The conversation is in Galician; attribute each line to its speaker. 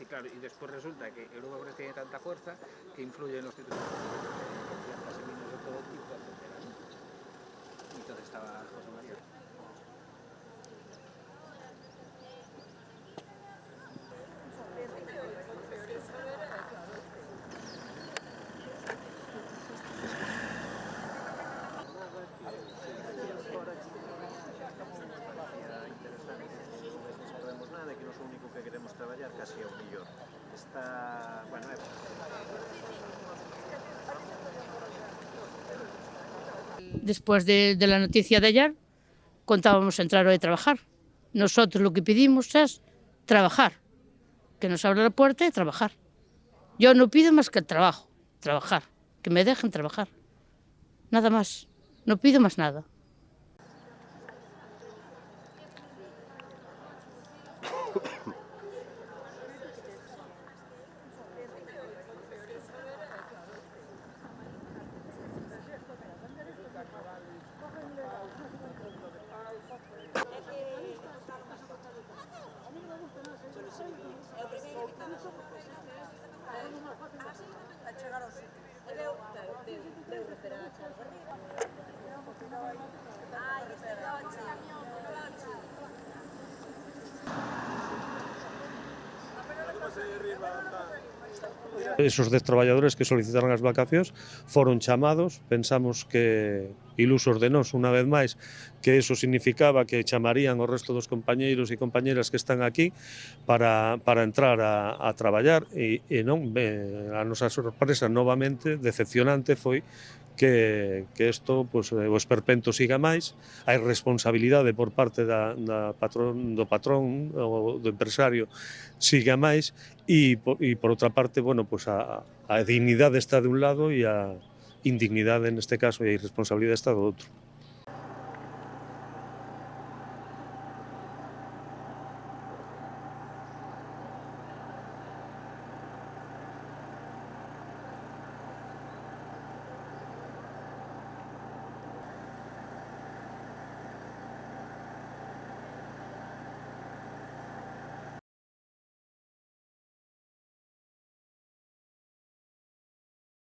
Speaker 1: Y claro, y después resulta que Europa Press tiene tanta fuerza que influye en los títulos de plantas seminas de todo tipo, etcétera, ¿no? Y entonces estaba José María.
Speaker 2: Que non é o único que queremos traballar casi ao millor. Está, bueno,
Speaker 3: Después de la noticia de ayer, contábamos entrar hoy a trabajar. Nosotros lo que pedimos es trabajar, que nos abra la puerta y trabajar. Yo no pido más que el trabajo, trabajar, que me dejen trabajar. Nada más, no pido más nada.
Speaker 4: Esos 10 traballadores que solicitaron as vacacións foron chamados, pensamos que ilusos de nós, unha vez máis, que eso significaba que chamarían o resto dos compañeiros e compañeras que están aquí para entrar a traballar e non, a nosa sorpresa novamente, decepcionante, foi que isto, pues, o esperpento siga máis, a irresponsabilidade por parte do patrón ou do empresario siga máis e por outra parte, bueno, pues a dignidade está de un lado e a indignidade neste caso e a irresponsabilidade está do outro.